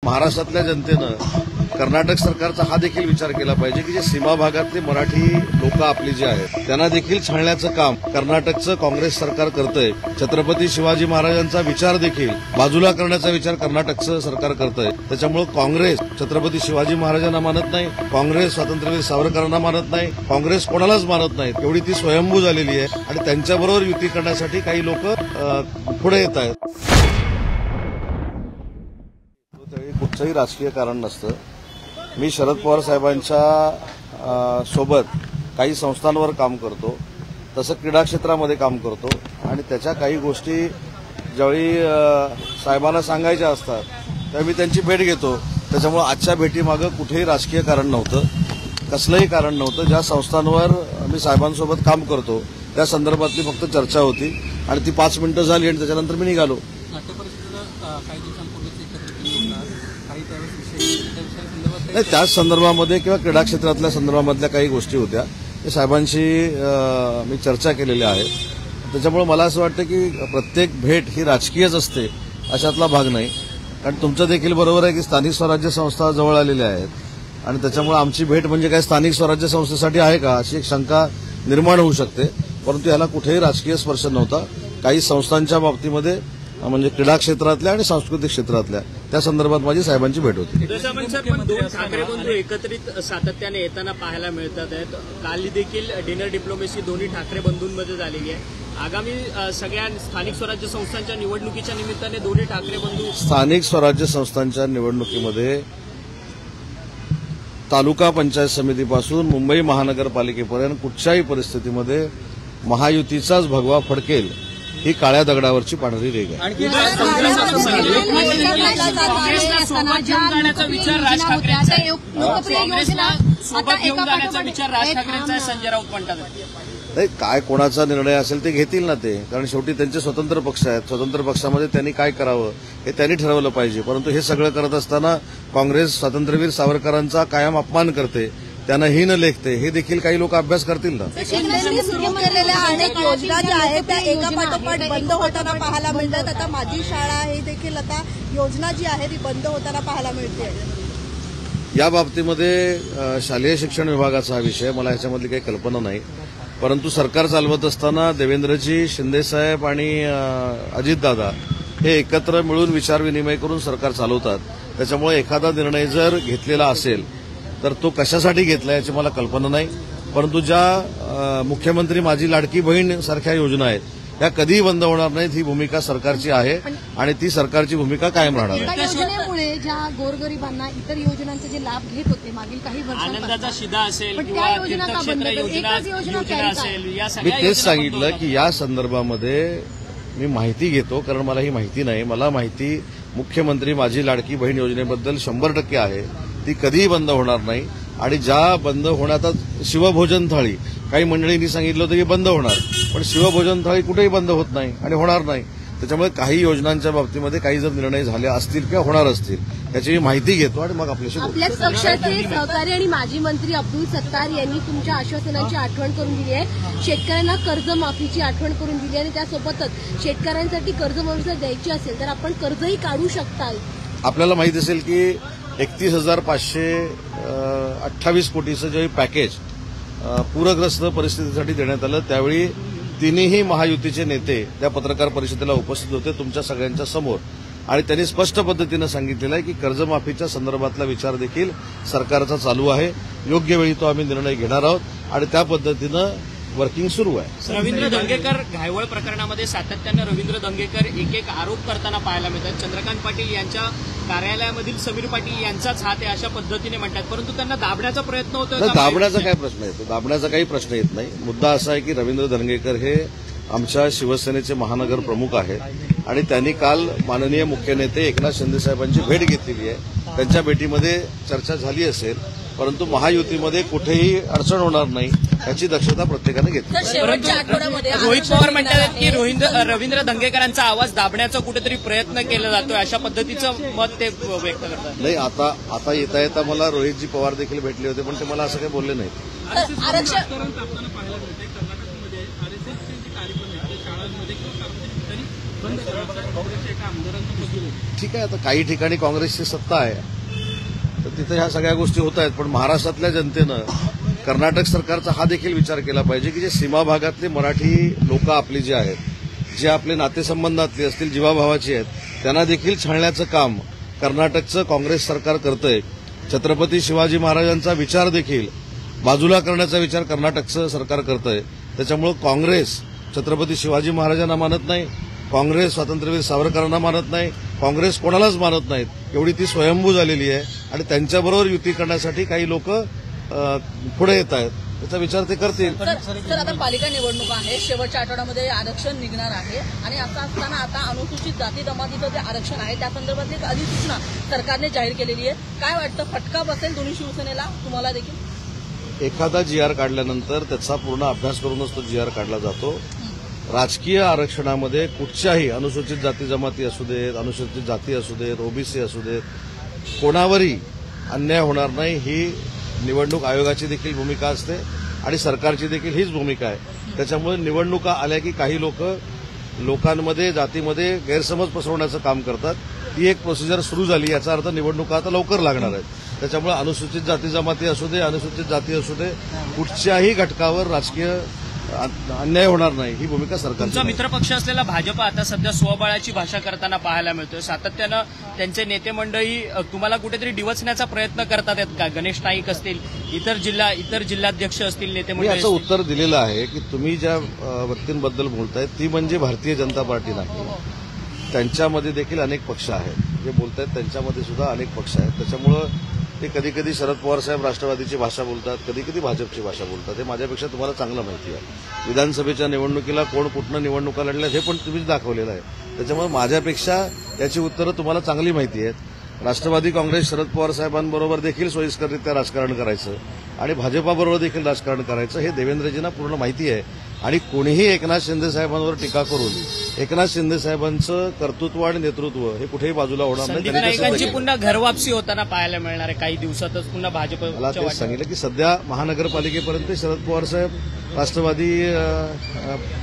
महाराष्ट्रातल्या जनतेनं कर्नाटक सरकारचा हा देखील विचार केला पाहिजे की जे सीमा भागातले मराठी लोक आपली जे आहेत त्यांना देखील छळण्याचं काम कर्नाटकचं काँग्रेस सरकार करतंय. छत्रपती शिवाजी महाराजांचा विचार देखील बाजूला करण्याचा विचार कर्नाटकचं सरकार करतंय. त्याच्यामुळे काँग्रेस छत्रपती शिवाजी महाराजांना मानत नाही, काँग्रेस स्वातंत्र्यवीर सावरकरांना मानत नाही, काँग्रेस कोणालाच मानत नाही. एवढी ती स्वयंभू झालेली आहे आणि त्यांच्याबरोबर युती करण्यासाठी काही लोक पुढे येत आहेत. कुठचंही राजकीय कारण नसतं. मी शरद पवार साहेबांच्या सोबत काही संस्थांवर काम करतो, तसं क्रीडा क्षेत्रामध्ये काम करतो आणि त्याच्या काही गोष्टी ज्यावेळी साहेबांना सांगायच्या असतात त्यावेळी मी त्यांची भेट घेतो. त्याच्यामुळे आजच्या भेटीमागं कुठेही राजकीय कारण नव्हतं, कसलंही कारण नव्हतं. ज्या संस्थांवर मी साहेबांसोबत काम करतो त्या संदर्भातली फक्त चर्चा होती आणि ती 5 मिनिटं झाली आणि त्याच्यानंतर मी निघालो. नाही, त्याच संदर्भामध्ये किंवा क्रीडा क्षेत्रातल्या संदर्भामधल्या काही गोष्टी होत्या त्या साहेबांशी मी चर्चा केलेल्या आहेत. त्याच्यामुळे मला असं वाटतं की प्रत्येक भेट ही राजकीयच असते अशातला भाग नाही. कारण तुमचं देखील बरोबर आहे की स्थानिक स्वराज्य संस्था जवळ आलेल्या आहेत आणि त्याच्यामुळे आमची भेट म्हणजे काय स्थानिक स्वराज्य संस्थेसाठी आहे का अशी एक शंका निर्माण होऊ शकते. परंतु याला कुठेही राजकीय स्पर्श नव्हता. काही संस्थांच्या बाबतीमध्ये म्हणजे क्रीडा क्षेत्रातल्या आणि सांस्कृतिक क्षेत्रातल्या त्या संदर्भात माझी साहेबांची भेट होती. दोन ठाकरे बंधू एकत्रित सातत्याने येताना पाहायला मिळतात आहेत. काल देखील डिनर डिप्लोमेसी दोन्ही ठाकरे बंधूंमध्ये झालेली आहे. आगामी सगळ्या स्थानिक स्वराज्य संस्थांच्या निवडणुकीच्या निमित्ताने दोन्ही ठाकरे बंधू स्थानिक स्वराज्य संस्थांच्या निवडणुकीमध्ये तालुका पंचायत समितीपासून मुंबई महानगरपालिकेपर्यंत कुठच्याही परिस्थितीमध्ये महायुतीचाच भगवा फडकेल ही काळ्या दगडावरची पांढरी रेघ आहे. संजय राऊत म्हणतात नाही, काय कोणाचा निर्णय असेल ते घेतील ना ते, कारण शेवटी त्यांचे स्वतंत्र पक्ष आहेत. स्वतंत्र पक्षामध्ये त्यांनी काय करावं हे त्यांनी ठरवलं पाहिजे. परंतु हे सगळं करत असताना काँग्रेस स्वातंत्र्यवीर सावरकरांचा कायम अपमान करते, त्यांना ही न लेखते, हे देखील काही लोक अभ्यास करतील ना. शिंदेंनी सुरू केलेल्या अनेक योजना ज्या आहेत त्या एका पाठोपाठ बंद होताना पाहायला मिळतात. आता माझी शाळा हे देखील आता योजना जी आहे ती बंद होताना पाहायला मिळते. या बाबतीमध्ये शालेय शिक्षण विभागाचा हा विषय, मला ह्याच्यामधली काही कल्पना नाही. परंतु सरकार चालवत असताना देवेंद्रजी, शिंदेसाहेब आणि अजितदादा हे एकत्र मिळून विचारविनिमय करून सरकार चालवतात. त्याच्यामुळे एखादा निर्णय जर घेतलेला असेल तर तो कशासाठी घेतला याची मला कल्पना नाही. परंतु ज्या मुख्यमंत्री माझी लाडकी बहीण सारख्या योजना आहेत त्या कधीही बंद होणार नाहीत ही भूमिका सरकारची आहे आणि ती सरकारची भूमिका कायम राहणार आहे. योजनेमुळे ज्या गोरगरिबांना इतर योजनांचे जे लाभ घेत होते मागील काही वर्षांपासून, आनंदाचा शिदा असेल किंवा तीर्थक्षेत्र योजना असेल, या मी तेच सांगितलं की या संदर्भामध्ये मी माहिती घेतो, कारण मला ही माहिती नाही. मला माहिती मुख्यमंत्री माझी लाडकी बहीण योजनेबद्दल 100% आहे. ती कधीही बंद होणार नाही आणि ज्या बंद होण्यात शिवभोजन थाळी काही मंडळींनी सांगितलं होतं की बंद होणार, पण शिवभोजन थाळी कुठेही बंद होत नाही आणि होणार नाही. त्याच्यामुळे काही योजनांच्या बाबतीमध्ये काही जर निर्णय झाले असतील किंवा होणार असतील त्याची मी माहिती घेतो आणि मग आपल्याशी बोलतो. आपल्याच पक्षाचे सहकारी आणि माजी मंत्री अब्दुल सत्तार यांनी तुमच्या आश्वासनांची आठवण करून दिली आहे. शेतकऱ्यांना कर्जमाफीची आठवण करून दिली आणि त्यासोबतच शेतकऱ्यांसाठी कर्जमाफी जर द्यायची असेल तर आपण कर्जही काढू शकताल. आपल्याला माहित असेल की 31,528 कोटीचं जे पॅकेज पूरग्रस्त परिस्थितीसाठी देण्यात आलं त्यावेळी तिन्ही महायुतीचे नेते त्या पत्रकार परिषदेला उपस्थित होते तुमच्या सगळ्यांच्या समोर आणि त्यांनी स्पष्ट पद्धतीनं सांगितलेलं आहे की कर्जमाफीच्या संदर्भातला विचार देखील सरकारचा चालू आहे. योग्य वेळी तो आम्ही निर्णय घेणार आहोत आणि त्या पद्धतीनं वर्किंग सुरू आहे. रवींद्र धंगेकर घायवळ प्रकरणामध्ये सातत्यानं रवींद्र धंगेकर एक आरोप करताना पाहायला मिळतात. चंद्रकांत पाटील यांच्या कार्यालयामधील समीर पाटील यांचाच हात आहे अशा पद्धतीने म्हणतात, परंतु त्यांना दाबण्याचा प्रयत्न होतो. दाबण्याचा काय प्रश्न येतो? दाबण्याचा काही प्रश्न येत नाही. मुद्दा असा आहे की रवींद्र धंगेकर हे आमच्या शिवसेनेचे महानगर प्रमुख आहेत आणि त्यांनी काल माननीय मुख्य नेते एकनाथ शिंदे साहेबांची भेट घेतलेली आहे. त्यांच्या भेटीमध्ये चर्चा झाली असेल, परंतु महायुतीमध्ये कुठेही अडचण होणार नाही याची दक्षता प्रत्येकाने घेतली. रोहित पवार म्हणतात की रवींद्र धंगेकरांचा आवाज दाबण्याचा कुठेतरी प्रयत्न केला जातोय अशा पद्धतीचं मत ते व्यक्त करतात. नाही, आता येता येता मला रोहितजी पवार देखील भेटले होते पण ते मला असं काही बोलले नाही. ठीक आहे, आता काही ठिकाणी काँग्रेसची सत्ता आहे तर तिथे ह्या सगळ्या गोष्टी होत आहेत, पण महाराष्ट्रातल्या जनतेनं कर्नाटक सरकारचा हा देखील विचार केला पाहिजे की जे सीमा भागातले मराठी लोक आपली जे आहेत, जे आपले नातेसंबंधातले असतील, जीवाभावाची आहेत, त्यांना देखील छळण्याचं काम कर्नाटकचं काँग्रेस सरकार करतंय. छत्रपती शिवाजी महाराजांचा विचार देखील बाजूला करण्याचा विचार कर्नाटकचं सरकार करतंय. त्याच्यामुळे काँग्रेस छत्रपती शिवाजी महाराजांना मानत नाही, काँग्रेस स्वातंत्र्यवीर सावरकरांना मानत नाही, काँग्रेस कोणालाच मानत नाहीत, एवढी ती स्वयंभू झालेली आहे. आणि त्यांच्याबरोबर युती करण्यासाठी काही लोक पुढे येत आहेत, त्याचा विचार ते करतील. सर, आता पालिका निवडणूक आहे, शेवटच्या आठवड्यामध्ये आरक्षण निघणार आहे आणि असं असताना आता अनुसूचित जाती जमातीचं जे आरक्षण आहे त्या संदर्भातली एक अधिसूचना सरकारने जाहीर केलेली आहे. काय वाटतं, फटका बसेल दोन्ही शिवसेनेला, तुम्हाला देखील? एखादा जीआर काढल्यानंतर त्याचा पूर्ण अभ्यास करूनच तो जीआर काढला जातो. राजकीय आरक्षणामध्ये कुठच्याही अनुसूचित जाती जमाती असू देत, अनुसूचित जाती असू देत, ओबीसी असू देत, कोणावरही अन्याय होणार नाही ही निवडणूक आयोगाची देखील भूमिका असते आणि सरकारची देखील हीच भूमिका आहे. त्याच्यामुळे निवडणुका आल्या की काही लोकांमध्ये जातीमध्ये गैरसमज पसरवण्याचं काम करतात. ती एक प्रोसिजर सुरू झाली, याचा अर्थ निवडणुका आता लवकर लागणार आहेत. त्याच्यामुळे अनुसूचित जाती जमाती असू दे, अनुसूचित जाती असू दे, कुठच्याही घटकावर राजकीय अन्याय होणार नाही ही भूमिका सरकारची. तुमचा मित्रपक्ष असलेला भाजप आता सध्या स्वबळाची भाषा करताना पाहायला मिळतोय. सातत्यानं त्यांचे नेते मंडळी तुम्हाला कुठेतरी डिवचण्याचा प्रयत्न करतात आहेत का? गणेश नाईक असतील, इतर जिल्हाध्यक्ष असतील, नेते मी मंडळी याचं उत्तर दिलेलं आहे की तुम्ही ज्या व्यक्तींबद्दल बोलताय ती म्हणजे भारतीय जनता पार्टी नाही. त्यांच्यामध्ये देखील अनेक पक्ष आहेत, जे बोलतायत त्यांच्यामध्ये सुद्धा अनेक पक्ष आहेत. त्याच्यामुळं ते कधी कधी शरद पवार साहेब राष्ट्रवादीची भाषा बोलतात, कधी कधी भाजपची भाषा बोलतात. हे माझ्यापेक्षा तुम्हाला चांगलं माहिती आहे. विधानसभेच्या निवडणुकीला कोण कुठनं निवडणुका लढल्यात हे पण तुम्हीच दाखवलेलं आहे. त्याच्यामुळे माझ्यापेक्षा याची उत्तरं तुम्हाला चांगली माहिती आहेत. राष्ट्रवादी काँग्रेस शरद पवार साहेबांबरोबर देखील सोयीस्कररित्या राजकारण करायचं आणि भाजपाबरोबर देखील राजकारण करायचं हे देवेंद्रजींना पूर्ण माहिती आहे. आणि कोणीही एकनाथ शिंदे साहेबांवर टीका करून एकनाथ शिंदे साहेबांचं कर्तृत्व आणि नेतृत्व हे कुठेही बाजूला होणार संदीप नाही. नाईकांची पुन्हा घरवापसी होताना पाहायला मिळणार आहे काही दिवसातच पुन्हा भाजप. मला तेच सांगितलं की सध्या महानगरपालिकेपर्यंत शरद पवार साहेब राष्ट्रवादी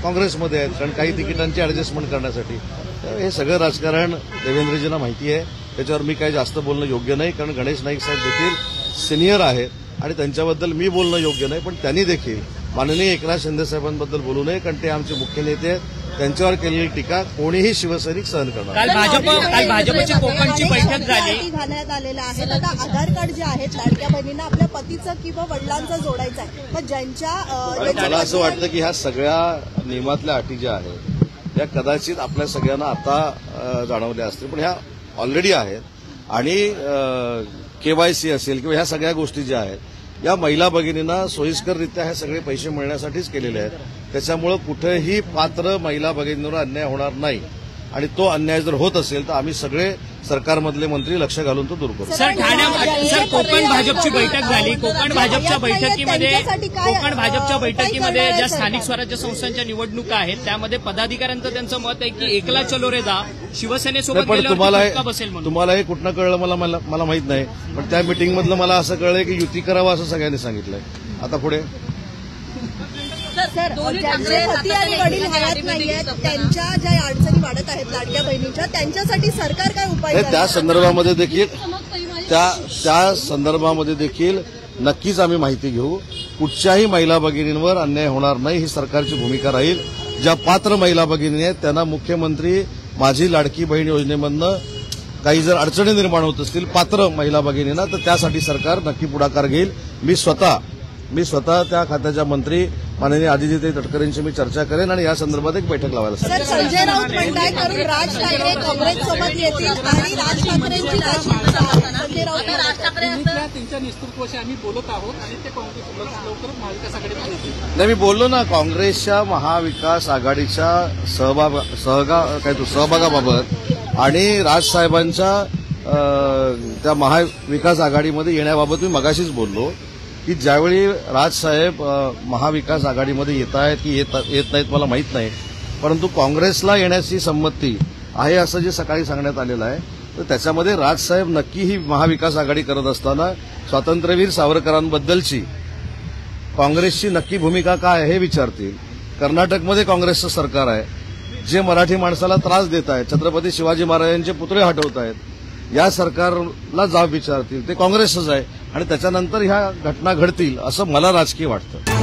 काँग्रेसमध्ये आहेत, कारण काही तिकिटांची ऍडजस्टमेंट करण्यासाठी. हे सगळं राजकारण देवेंद्रजींना माहिती आहे. त्याच्यावर मी काही जास्त बोलणं योग्य नाही, कारण गणेश नाईक साहेब देखील सिनियर आहेत आणि त्यांच्याबद्दल मी बोलणं योग्य नाही. पण त्यांनी देखील माननीय एकनाथ शिंदे साहेबांबद्दल बोलू नये, कारण ते आमचे मुख्य नेते आहेत. त्यांच्यावर केलेली टीका कोणीही शिवसैनिक सहन करणार. काल भाजपची कोकणची बैठक झाली. घालण्यात आलेलं आहे. आता आधार कार्ड जे आहेत लाडक्या बहिणींना आपल्या पतीचं किंवा वडिलांचं जोडायचं आहे. मग ज्यांच्या मला असं वाटतं की ह्या सगळ्या नियमातल्या अटी ज्या आहेत या कदाचित आपल्या सगळ्यांना आता जाणवल्या असतील, पण ह्या ऑलरेडी आहेत. आणि केवायसी असेल किंवा ह्या सगळ्या गोष्टी ज्या आहेत या महिला भगिनींना सोयीस्कररित्या हे सगळे पैसे मिळण्यासाठीच केलेले आहेत. त्याच्यामुळे कुठेही पात्र महिला भगिनींवर अन्याय होणार नाही. आणि तो अन्याय जर होत असेल तर आम्ही सगळे सरकारमधले मंत्री लक्ष घालून तो दूर करू. सर, ठाण्यामध्ये कोकण भाजपची बैठक झाली. कोकण भाजपच्या बैठकीमध्ये ज्या स्थानिक स्वराज्य संस्थांच्या निवडणुका आहेत त्यामध्ये पदाधिकाऱ्यांचं त्यांचं मत आहे की एकला चलो रे जा, शिवसेनेसोबत पण गेल्यावर बसेल म्हणून. तुम्हाला हे कुठनं कळलं मला माहित नाही, पण त्या मिटिंगमधलं मला असं कळलंय की युती करावं असं सगळ्यांनी सांगितलंय. आता पुढे सर, ज्यांचे पती आणि वडील हयात नाहीयेत त्यांच्या ज्या अडचणी वाढत आहेत लाडक्या बहिणीच्या, त्यांच्यासाठी सरकार काय उपाय त्या संदर्भामध्ये देखील नक्कीच आम्ही माहिती घेऊ. कुठच्याही महिला भगिनींवर अन्याय होणार नाही ही सरकारची भूमिका राहील. ज्या पात्र महिला भगिनी आहेत त्यांना मुख्यमंत्री माझी लाडकी बहीण योजनेमधनं काही जर अडचणी निर्माण होत असतील पात्र महिला भगिनींना, तर त्यासाठी सरकार नक्की पुढाकार घेईल. मी स्वतः त्या खात्याच्या मंत्री माननीय आदित्यताई तटकरेंशी मी चर्चा करेन आणि या संदर्भात एक बैठक लावायला सांगेन. सर, संजय राऊत म्हणताय करून राज ठाकरे काँग्रेससोबत येतील आणि राज ठाकरेंची संजय राऊत त्यांच्या नेतृत्वाशी आम्ही बोलत आहोत आणि ते काँग्रेस लवकरच महाविकास आघाडीमध्ये येतील. नाही, मी बोललो ना, काँग्रेसच्या महाविकास आघाडीच्या सहभागाबाबत आणि राजसाहेबांच्या त्या महाविकास आघाडीमध्ये येण्याबाबत मी मगाशीच बोललो की ज्यावेळी राजसाहेब महाविकास आघाडीमध्ये येत आहेत की येत नाहीत मला माहीत नाही, परंतु काँग्रेसला येण्याची संमती आहे असं जे सकाळी सांगण्यात आलेलं आहे, तर त्याच्यामध्ये राजसाहेब नक्की ही महाविकास आघाडी करत असताना स्वातंत्र्यवीर सावरकरांबद्दलची काँग्रेसची नक्की भूमिका काय आहे हे विचारतील. कर्नाटकमध्ये काँग्रेसचं सरकार आहे, जे मराठी माणसाला त्रास देत आहेत, छत्रपती शिवाजी महाराजांचे पुतळे हटवत आहेत, या सरकारला जाब विचारतील ते काँग्रेसच आहे आणि त्याच्यानंतर ह्या घटना घडतील असं मला राजकीय वाटतं.